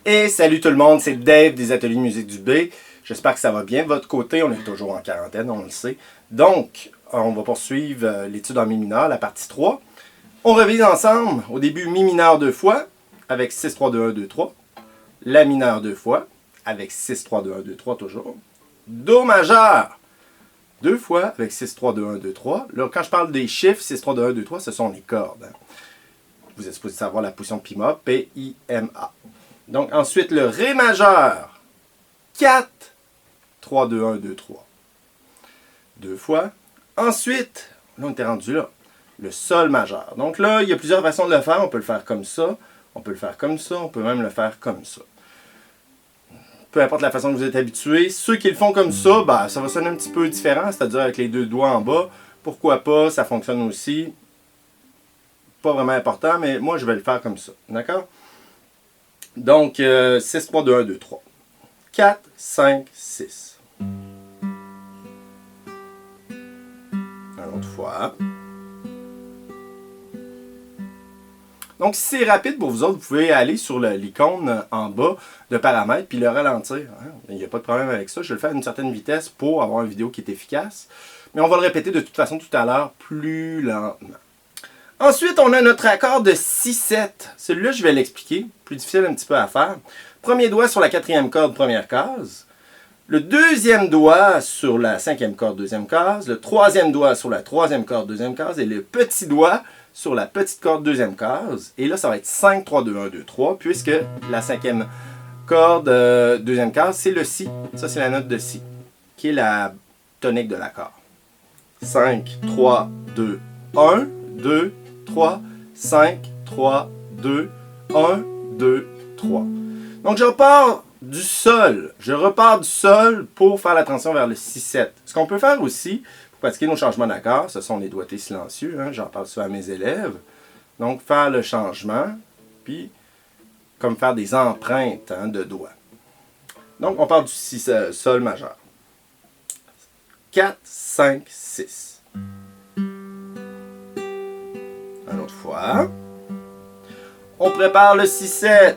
Et salut tout le monde, c'est Dave des Ateliers de musique du B. J'espère que ça va bien de votre côté. On est toujours en quarantaine, on le sait. Donc, on va poursuivre l'étude en mi mineur, la partie 3. On revise ensemble, au début, mi mineur 2 fois, avec 6, 3, 2, 1, 2, 3. La mineur 2 fois, avec 6, 3, 2, 1, 2, 3 toujours. Do majeur 2 fois, avec 6, 3, 2, 1, 2, 3. Là, quand je parle des chiffres, 6, 3, 2, 1, 2, 3, ce sont les cordes. Vous êtes supposé savoir la position de Pima, P-I-M-A. Donc, ensuite, le Ré majeur. 4, 3, 2, 1, 2, 3. 2 fois. Ensuite, là, on était rendu là. Le Sol majeur. Donc là, il y a plusieurs façons de le faire. On peut le faire comme ça. On peut le faire comme ça. On peut même le faire comme ça. Peu importe la façon que vous êtes habitué. Ceux qui le font comme ça, ben, ça va sonner un petit peu différent. C'est-à-dire avec les deux doigts en bas. Pourquoi pas? Ça fonctionne aussi. Pas vraiment important, mais moi, je vais le faire comme ça. D'accord? Donc, 6, 3, 2, 1, 2, 3. 4, 5, 6. Une autre fois. Donc, si c'est rapide pour vous autres, vous pouvez aller sur l'icône en bas de paramètres puis le ralentir. Il n'y a pas de problème avec ça. Je le fais à une certaine vitesse pour avoir une vidéo qui est efficace. Mais on va le répéter de toute façon tout à l'heure plus lentement. Ensuite, on a notre accord de 6-7. Celui-là, je vais l'expliquer. Plus difficile un petit peu à faire. Premier doigt sur la quatrième corde, première case. Le deuxième doigt sur la cinquième corde, deuxième case. Le troisième doigt sur la troisième corde, deuxième case. Et le petit doigt sur la petite corde, deuxième case. Et là, ça va être 5, 3, 2, 1, 2, 3. Puisque la cinquième corde, deuxième case, c'est le Si. Ça, c'est la note de Si, qui est la tonique de l'accord. 5, 3, 2, 1, 2, 3, 5, 3, 2, 1, 2, 3. Donc, je repars du Sol. Je repars du Sol pour faire la transition vers le Si-7. Ce qu'on peut faire aussi, pour pratiquer nos changements d'accords, ce sont les doigtés silencieux. J'en parle souvent à mes élèves. Donc, faire le changement, puis comme faire des empreintes de doigts. Donc, on part du Sol majeur. 4, 5, 6. Une autre fois. On prépare le 6-7.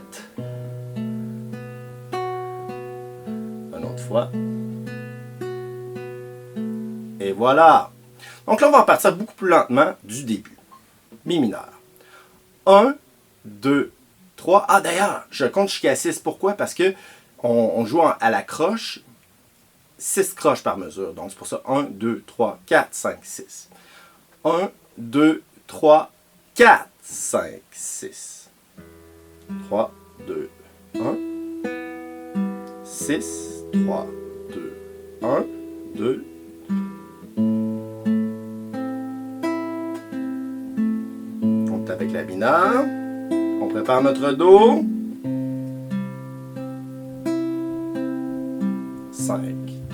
Une autre fois. Et voilà. Donc là, on va repartir beaucoup plus lentement du début. Mi mineur. 1, 2, 3. Ah, d'ailleurs, je compte jusqu'à 6. Pourquoi? Parce que on joue à la croche. 6 croches par mesure. Donc, c'est pour ça 1, 2, 3, 4, 5, 6. 1, 2, 3, 4, 5, 6. 3, 2, 1. 6, 3, 2, 1, 2. On est avec la binaire. On prépare notre Do. 5,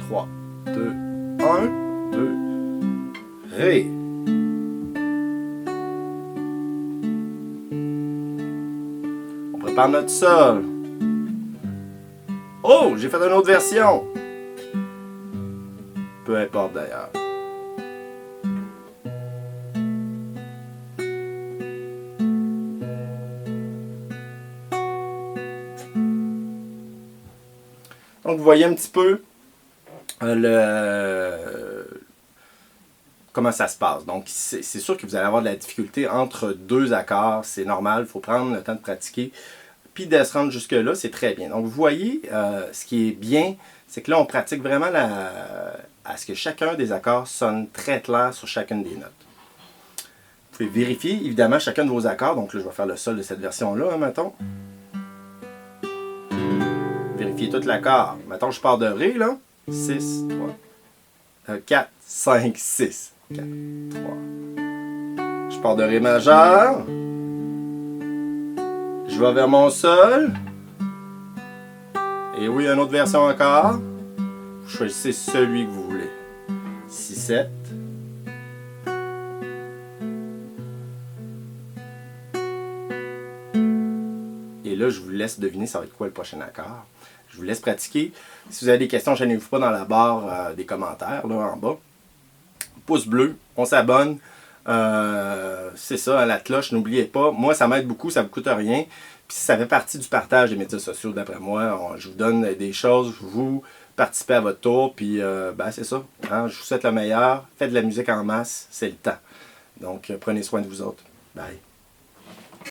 3, 2, 1, 2. Ré. Par notre Sol. Oh, j'ai fait une autre version. Peu importe d'ailleurs. Donc, vous voyez un petit peu comment ça se passe. Donc, c'est sûr que vous allez avoir de la difficulté entre deux accords. C'est normal, il faut prendre le temps de pratiquer. Puis de se rendre jusque-là, c'est très bien. Donc, vous voyez, ce qui est bien, c'est que là, on pratique vraiment à ce que chacun des accords sonne très clair sur chacune des notes. Vous pouvez vérifier, évidemment, chacun de vos accords. Donc là, je vais faire le Sol de cette version-là, mettons. Vérifiez tout l'accord. Mettons, je pars de Ré, là. 6, 3, 4, 5, 6. 4, 3. Je pars de Ré majeur. Je vais vers mon Sol. Et oui, une autre version encore. Vous choisissez celui que vous voulez. 6, 7. Et là, je vous laisse deviner ça va être quoi le prochain accord. Je vous laisse pratiquer. Si vous avez des questions, gênez-vous pas dans la barre des commentaires, là en bas. Pouce bleu, on s'abonne. C'est ça, la cloche, n'oubliez pas. Moi, ça m'aide beaucoup, ça ne vous coûte rien. Puis ça fait partie du partage des médias sociaux, d'après moi. Je vous donne des choses, vous participez à votre tour, puis ben, c'est ça. Hein? Je vous souhaite le meilleur. Faites de la musique en masse, c'est le temps. Donc, prenez soin de vous autres. Bye.